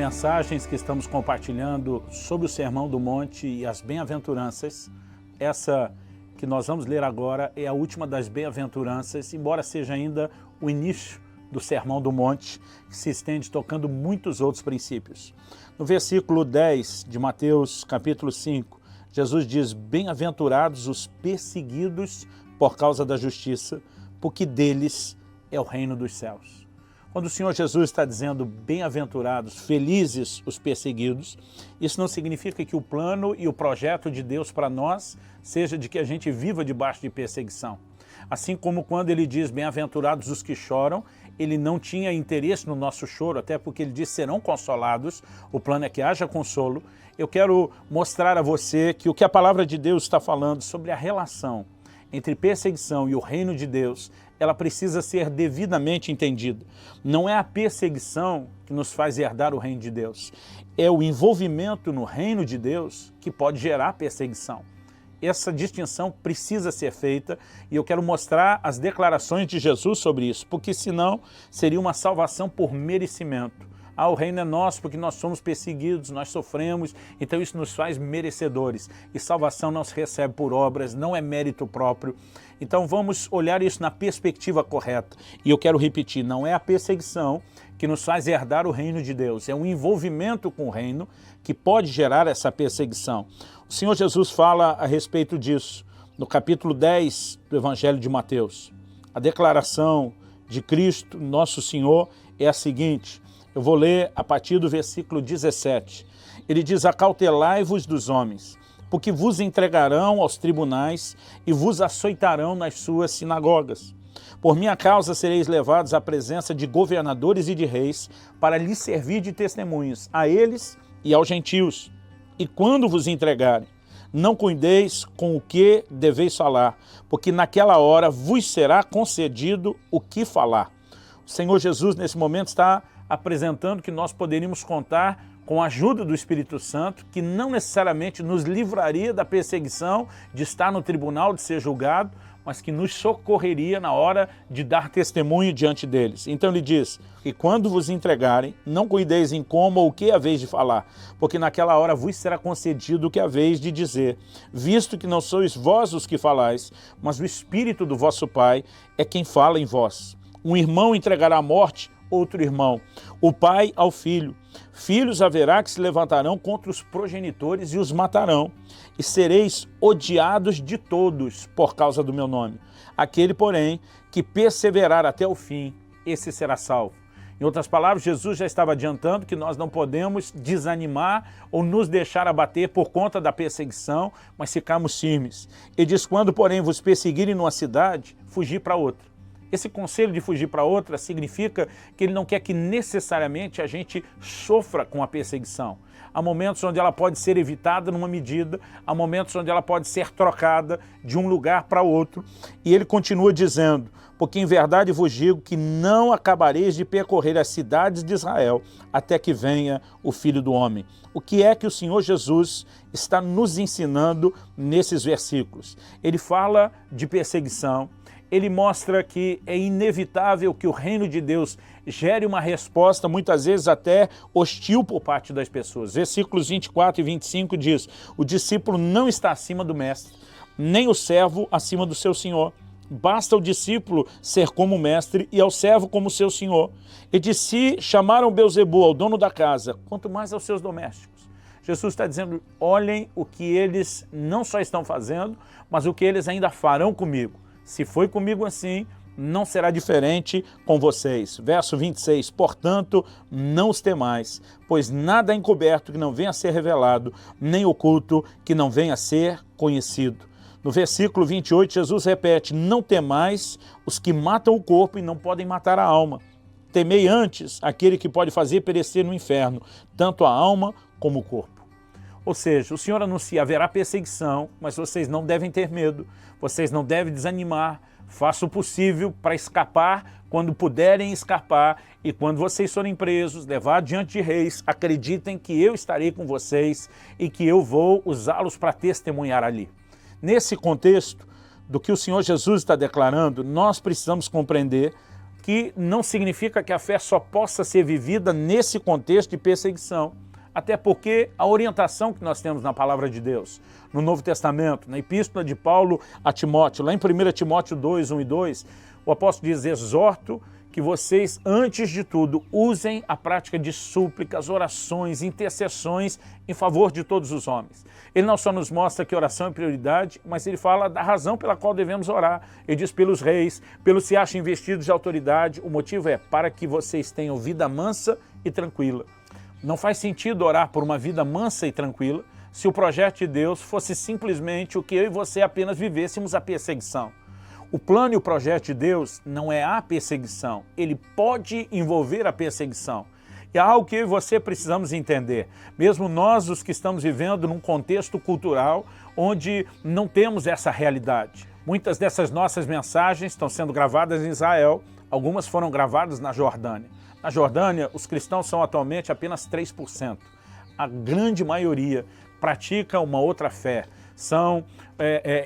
mensagens que estamos compartilhando sobre o Sermão do Monte e as bem-aventuranças. Essa que nós vamos ler agora é a última das bem-aventuranças, embora seja ainda o início do Sermão do Monte, que se estende tocando muitos outros princípios. No versículo 10 de Mateus, capítulo 5, Jesus diz: bem-aventurados os perseguidos por causa da justiça, porque deles é o reino dos céus. Quando o Senhor Jesus está dizendo bem-aventurados, felizes os perseguidos, isso não significa que o plano e o projeto de Deus para nós seja de que a gente viva debaixo de perseguição. Assim como quando ele diz bem-aventurados os que choram, ele não tinha interesse no nosso choro, até porque ele diz serão consolados, o plano é que haja consolo. Eu quero mostrar a você que o que a palavra de Deus está falando sobre a relação entre perseguição e o reino de Deus, ela precisa ser devidamente entendida. Não é a perseguição que nos faz herdar o reino de Deus, é o envolvimento no reino de Deus que pode gerar perseguição. Essa distinção precisa ser feita e eu quero mostrar as declarações de Jesus sobre isso, porque senão seria uma salvação por merecimento. Ah, o reino é nosso porque nós somos perseguidos, nós sofremos, então isso nos faz merecedores. E salvação não se recebe por obras, não é mérito próprio. Então vamos olhar isso na perspectiva correta. E eu quero repetir, não é a perseguição que nos faz herdar o reino de Deus, é um envolvimento com o reino que pode gerar essa perseguição. O Senhor Jesus fala a respeito disso no capítulo 10 do Evangelho de Mateus. A declaração de Cristo, nosso Senhor, é a seguinte. Eu vou ler a partir do versículo 17. Ele diz: acautelai-vos dos homens, porque vos entregarão aos tribunais e vos açoitarão nas suas sinagogas. Por minha causa sereis levados à presença de governadores e de reis, para lhes servir de testemunhas, a eles e aos gentios. E quando vos entregarem, não cuideis com o que deveis falar, porque naquela hora vos será concedido o que falar. O Senhor Jesus, nesse momento, está apresentando que nós poderíamos contar com a ajuda do Espírito Santo, que não necessariamente nos livraria da perseguição de estar no tribunal, de ser julgado, mas que nos socorreria na hora de dar testemunho diante deles. Então ele diz que quando vos entregarem, não cuideis em como ou o que haveis de falar, porque naquela hora vos será concedido o que haveis de dizer, visto que não sois vós os que falais, mas o Espírito do vosso Pai é quem fala em vós. Um irmão entregará à morte outro irmão, o pai ao filho. Filhos haverá que se levantarão contra os progenitores e os matarão, e sereis odiados de todos por causa do meu nome. Aquele, porém, que perseverar até o fim, esse será salvo. Em outras palavras, Jesus já estava adiantando que nós não podemos desanimar ou nos deixar abater por conta da perseguição, mas ficarmos firmes. Ele diz: quando, porém, vos perseguirem numa cidade, fugir para outra. Esse conselho de fugir para outra significa que ele não quer que necessariamente a gente sofra com a perseguição. Há momentos onde ela pode ser evitada numa medida, há momentos onde ela pode ser trocada de um lugar para outro. E ele continua dizendo: porque em verdade vos digo que não acabareis de percorrer as cidades de Israel até que venha o Filho do Homem. O que é que o Senhor Jesus está nos ensinando nesses versículos? Ele fala de perseguição. Ele mostra que é inevitável que o reino de Deus gere uma resposta, muitas vezes até hostil por parte das pessoas. Versículos 24 e 25 diz: o discípulo não está acima do mestre, nem o servo acima do seu senhor. Basta o discípulo ser como o mestre e ao servo como o seu senhor. E de si chamaram Belzebu, ao dono da casa, quanto mais aos seus domésticos. Jesus está dizendo: olhem o que eles não só estão fazendo, mas o que eles ainda farão comigo. Se foi comigo assim, não será diferente com vocês. Verso 26, portanto, não os temais, pois nada é encoberto que não venha a ser revelado, nem oculto que não venha a ser conhecido. No versículo 28, Jesus repete: não temais os que matam o corpo e não podem matar a alma. Temei antes aquele que pode fazer perecer no inferno, tanto a alma como o corpo. Ou seja, o Senhor anuncia: haverá perseguição, mas vocês não devem ter medo, vocês não devem desanimar, façam o possível para escapar quando puderem escapar, e quando vocês forem presos, levar diante de reis, acreditem que eu estarei com vocês e que eu vou usá-los para testemunhar ali. Nesse contexto do que o Senhor Jesus está declarando, nós precisamos compreender que não significa que a fé só possa ser vivida nesse contexto de perseguição. Até porque a orientação que nós temos na palavra de Deus, no Novo Testamento, na epístola de Paulo a Timóteo, lá em 1 Timóteo 2, 1 e 2, o apóstolo diz: exorto que vocês, antes de tudo, usem a prática de súplicas, orações, intercessões em favor de todos os homens. Ele não só nos mostra que oração é prioridade, mas ele fala da razão pela qual devemos orar. Ele diz pelos reis, pelos que se acham investidos de autoridade. O motivo é para que vocês tenham vida mansa e tranquila. Não faz sentido orar por uma vida mansa e tranquila se o projeto de Deus fosse simplesmente o que eu e você apenas vivêssemos a perseguição. O plano e o projeto de Deus não é a perseguição, ele pode envolver a perseguição. E é algo que eu e você precisamos entender, mesmo nós os que estamos vivendo num contexto cultural onde não temos essa realidade. Muitas dessas nossas mensagens estão sendo gravadas em Israel, algumas foram gravadas na Jordânia. Na Jordânia, os cristãos são atualmente apenas 3%. A grande maioria pratica uma outra fé. São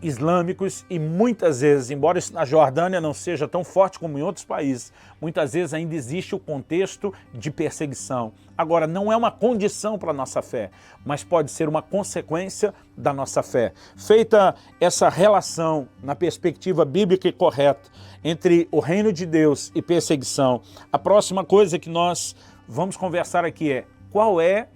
islâmicos e muitas vezes, embora isso na Jordânia não seja tão forte como em outros países, muitas vezes ainda existe o contexto de perseguição. Agora, não é uma condição para a nossa fé, mas pode ser uma consequência da nossa fé. Feita essa relação na perspectiva bíblica e correta entre o reino de Deus e perseguição, a próxima coisa que nós vamos conversar aqui é: qual é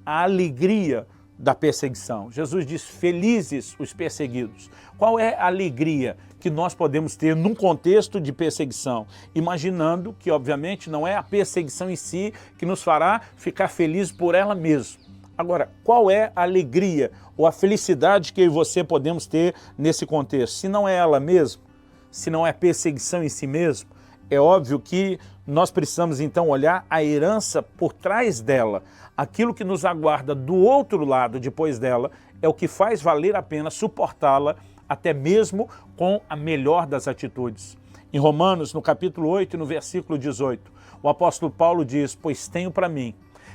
a alegria da perseguição? Jesus diz: felizes os perseguidos. Qual é a alegria que nós podemos ter num contexto de perseguição? Imaginando que, obviamente, não é a perseguição em si que nos fará ficar felizes por ela mesma. Agora, qual é a alegria ou a felicidade que eu e você podemos ter nesse contexto? Se não é ela mesma, se não é perseguição em si mesmo, é óbvio que nós precisamos então olhar a herança por trás dela. Aquilo que nos aguarda do outro lado depois dela é o que faz valer a pena suportá-la, até mesmo com a melhor das atitudes. Em Romanos, no capítulo 8, no versículo 18, o apóstolo Paulo diz: pois tenho para mim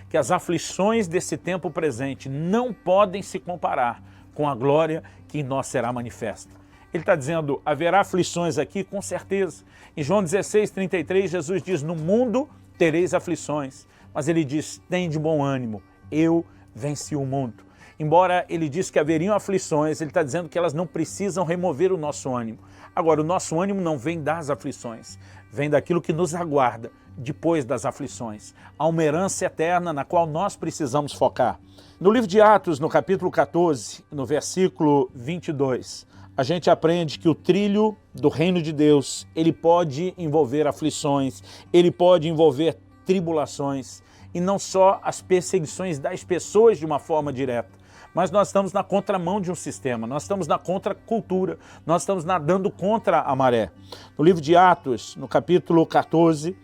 que as aflições desse tempo presente não podem se comparar com a glória que em nós será manifesta. Ele está dizendo: haverá aflições aqui, com certeza. Em João 16, 33, Jesus diz: no mundo tereis aflições. Mas ele diz: tem de bom ânimo, eu venci o mundo. Embora ele diz que haveriam aflições, ele está dizendo que elas não precisam remover o nosso ânimo. Agora, o nosso ânimo não vem das aflições, vem daquilo que nos aguarda depois das aflições. Há uma herança eterna na qual nós precisamos focar. No livro de Atos, no capítulo 14, no versículo 22, a gente aprende que o trilho do reino de Deus, ele pode envolver aflições, ele pode envolver tribulações, e não só as perseguições das pessoas de uma forma direta, mas nós estamos na contramão de um sistema, nós estamos na contracultura, nós estamos nadando contra a maré. No livro de Atos, no capítulo 14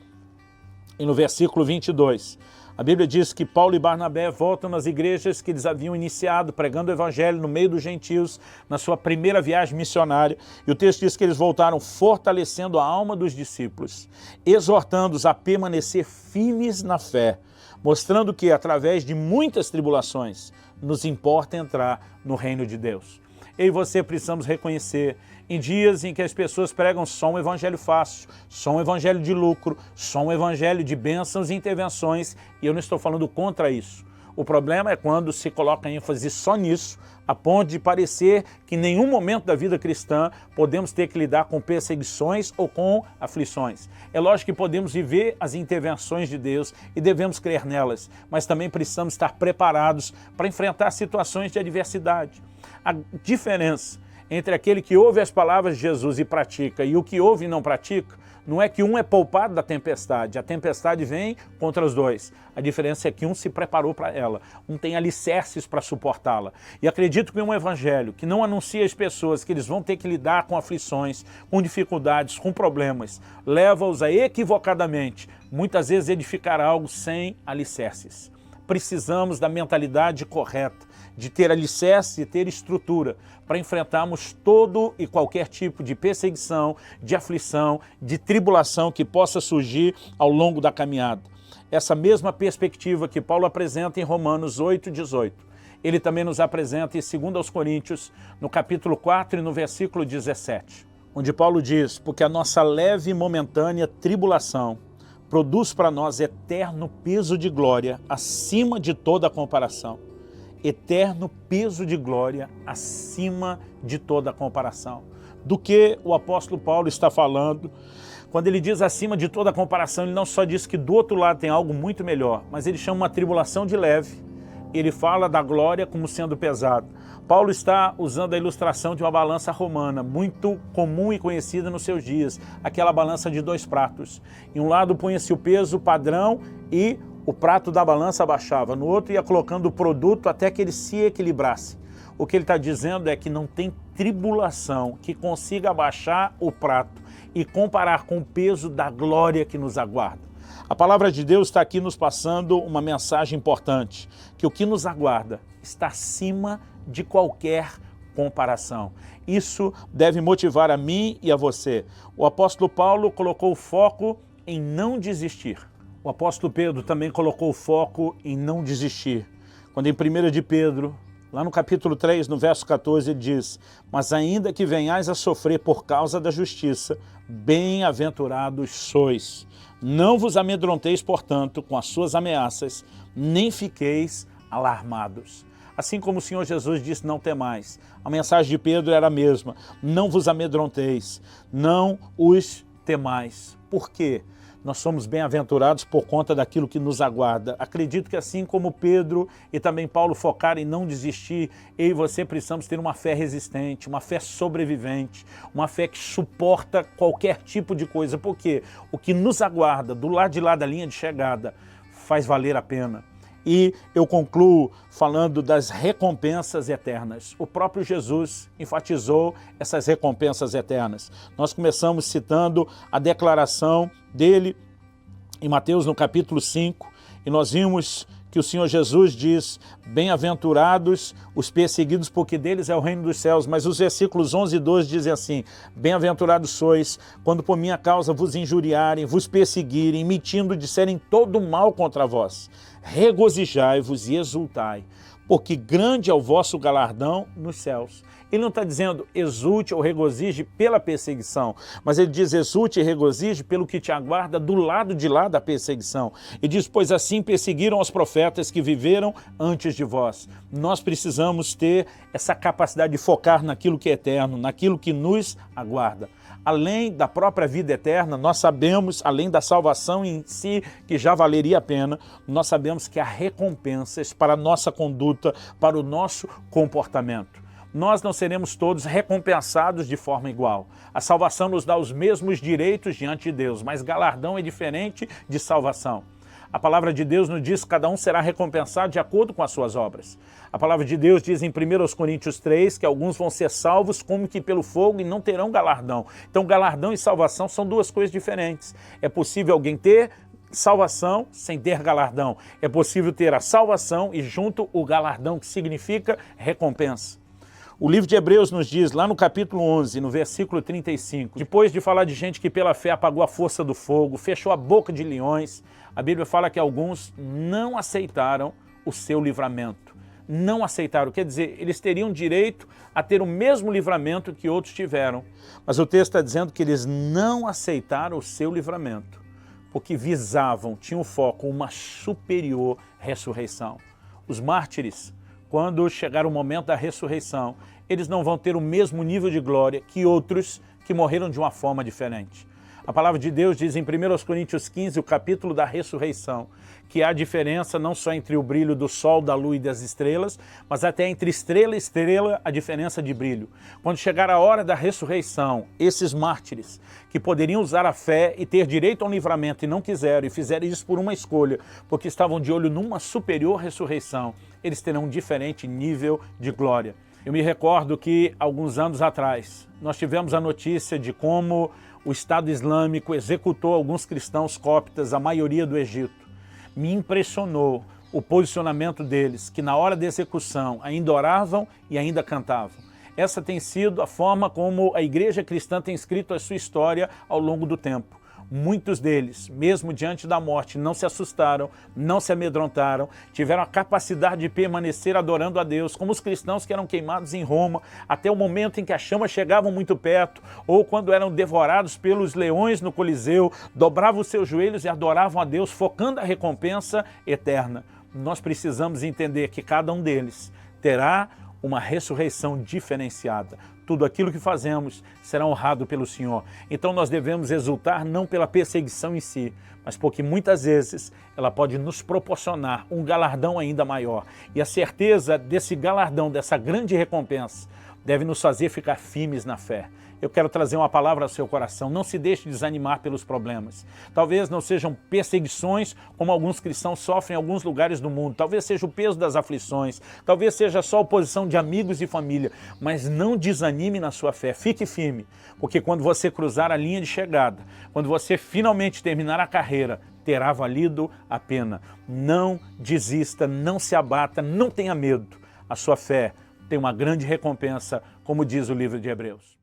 e no versículo 22, a Bíblia diz que Paulo e Barnabé voltam nas igrejas que eles haviam iniciado, pregando o evangelho no meio dos gentios, na sua primeira viagem missionária. E o texto diz que eles voltaram fortalecendo a alma dos discípulos, exortando-os a permanecer firmes na fé, mostrando que, através de muitas tribulações, nos importa entrar no reino de Deus. Eu e você precisamos reconhecer, em dias em que as pessoas pregam só um evangelho fácil, só um evangelho de lucro, só um evangelho de bênçãos e intervenções, e eu não estou falando contra isso. O problema é quando se coloca ênfase só nisso, a ponto de parecer que em nenhum momento da vida cristã podemos ter que lidar com perseguições ou com aflições. É lógico que podemos viver as intervenções de Deus e devemos crer nelas, mas também precisamos estar preparados para enfrentar situações de adversidade. A diferença entre aquele que ouve as palavras de Jesus e pratica e o que ouve e não pratica, não é que um é poupado da tempestade, a tempestade vem contra os dois. A diferença é que um se preparou para ela, um tem alicerces para suportá-la. E acredito que um evangelho que não anuncia às pessoas que eles vão ter que lidar com aflições, com dificuldades, com problemas, leva-os a equivocadamente, muitas vezes edificar algo sem alicerces. Precisamos da mentalidade correta, de ter alicerce e ter estrutura para enfrentarmos todo e qualquer tipo de perseguição, de aflição, de tribulação que possa surgir ao longo da caminhada. Essa mesma perspectiva que Paulo apresenta em Romanos 8:18, ele também nos apresenta em 2 aos Coríntios, no capítulo 4 e no versículo 17. onde Paulo diz, porque a nossa leve e momentânea tribulação produz para nós eterno peso de glória acima de toda comparação. Eterno peso de glória acima de toda comparação. Do que o apóstolo Paulo está falando? Quando ele diz acima de toda comparação, ele não só diz que do outro lado tem algo muito melhor, mas ele chama uma tribulação de leve. Ele fala da glória como sendo pesada. Paulo está usando a ilustração de uma balança romana, muito comum e conhecida nos seus dias, aquela balança de 2 pratos. Em um lado punha-se o peso padrão e o prato da balança abaixava, no outro ia colocando o produto até que ele se equilibrasse. O que ele está dizendo é que não tem tribulação que consiga abaixar o prato e comparar com o peso da glória que nos aguarda. A palavra de Deus está aqui nos passando uma mensagem importante, que o que nos aguarda está acima de qualquer comparação. Isso deve motivar a mim e a você. O apóstolo Paulo colocou o foco em não desistir. O apóstolo Pedro também colocou o foco em não desistir. Quando em 1 de Pedro, lá no capítulo 3, no verso 14, ele diz, mas ainda que venhais a sofrer por causa da justiça, bem-aventurados sois. Não vos amedronteis, portanto, com as suas ameaças, nem fiqueis alarmados. Assim como o Senhor Jesus disse, não temais. A mensagem de Pedro era a mesma. Não vos amedronteis, não os temais. Por quê? Nós somos bem-aventurados por conta daquilo que nos aguarda. Acredito que assim como Pedro e também Paulo focaram em não desistir, eu e você precisamos ter uma fé resistente, uma fé sobrevivente, uma fé que suporta qualquer tipo de coisa, porque o que nos aguarda do lado de lá da linha de chegada faz valer a pena. E eu concluo falando das recompensas eternas. O próprio Jesus enfatizou essas recompensas eternas. Nós começamos citando a declaração dele em Mateus no capítulo 5, e nós vimos que o Senhor Jesus diz, bem-aventurados os perseguidos, porque deles é o reino dos céus. Mas os versículos 11 e 12 dizem assim, bem-aventurados sois, quando por minha causa vos injuriarem, vos perseguirem, mentindo, disserem todo mal contra vós. Regozijai-vos e exultai, porque grande é o vosso galardão nos céus. Ele não está dizendo exulte ou regozije pela perseguição, mas ele diz exulte e regozije pelo que te aguarda do lado de lá da perseguição. E diz, pois assim perseguiram os profetas que viveram antes de vós. Nós precisamos ter essa capacidade de focar naquilo que é eterno, naquilo que nos aguarda. Além da própria vida eterna, nós sabemos, além da salvação em si, que já valeria a pena, nós sabemos que há recompensas para a nossa conduta, para o nosso comportamento. Nós não seremos todos recompensados de forma igual. A salvação nos dá os mesmos direitos diante de Deus, mas galardão é diferente de salvação. A palavra de Deus nos diz que cada um será recompensado de acordo com as suas obras. A palavra de Deus diz em 1 Coríntios 3 que alguns vão ser salvos como que pelo fogo e não terão galardão. Então galardão e salvação são duas coisas diferentes. É possível alguém ter salvação sem ter galardão. É possível ter a salvação e junto o galardão, que significa recompensa. O livro de Hebreus nos diz, lá no capítulo 11, no versículo 35, depois de falar de gente que pela fé apagou a força do fogo, fechou a boca de leões, a Bíblia fala que alguns não aceitaram o seu livramento. Não aceitaram, quer dizer, eles teriam direito a ter o mesmo livramento que outros tiveram. Mas o texto está dizendo que eles não aceitaram o seu livramento, porque visavam, tinham foco, uma superior ressurreição. Os mártires, quando chegar o momento da ressurreição, eles não vão ter o mesmo nível de glória que outros que morreram de uma forma diferente. A palavra de Deus diz em 1 Coríntios 15, o capítulo da ressurreição, que há diferença não só entre o brilho do sol, da lua e das estrelas, mas até entre estrela e estrela a diferença de brilho. Quando chegar a hora da ressurreição, esses mártires que poderiam usar a fé e ter direito ao livramento e não quiseram, e fizeram isso por uma escolha, porque estavam de olho numa superior ressurreição, eles terão um diferente nível de glória. Eu me recordo que, alguns anos atrás, nós tivemos a notícia de como o Estado Islâmico executou alguns cristãos cóptas, a maioria do Egito. Me impressionou o posicionamento deles, que na hora da execução ainda oravam e ainda cantavam. Essa tem sido a forma como a igreja cristã tem escrito a sua história ao longo do tempo. muitos deles, mesmo diante da morte, não se assustaram, não se amedrontaram, tiveram a capacidade de permanecer adorando a Deus, como os cristãos que eram queimados em Roma, até o momento em que as chamas chegavam muito perto, ou quando eram devorados pelos leões no Coliseu, dobravam os seus joelhos e adoravam a Deus, focando a recompensa eterna. Nós precisamos entender que cada um deles terá uma ressurreição diferenciada. Tudo aquilo que fazemos será honrado pelo Senhor. Então nós devemos exultar não pela perseguição em si, mas porque muitas vezes ela pode nos proporcionar um galardão ainda maior. E a certeza desse galardão, dessa grande recompensa, deve nos fazer ficar firmes na fé. Eu quero trazer uma palavra ao seu coração. Não se deixe desanimar pelos problemas. Talvez não sejam perseguições como alguns cristãos sofrem em alguns lugares do mundo. Talvez seja o peso das aflições. Talvez seja só a oposição de amigos e família. Mas não desanime na sua fé. Fique firme. Porque quando você cruzar a linha de chegada, quando você finalmente terminar a carreira, terá valido a pena. Não desista, não se abata, não tenha medo. A sua fé tem uma grande recompensa, como diz o livro de Hebreus.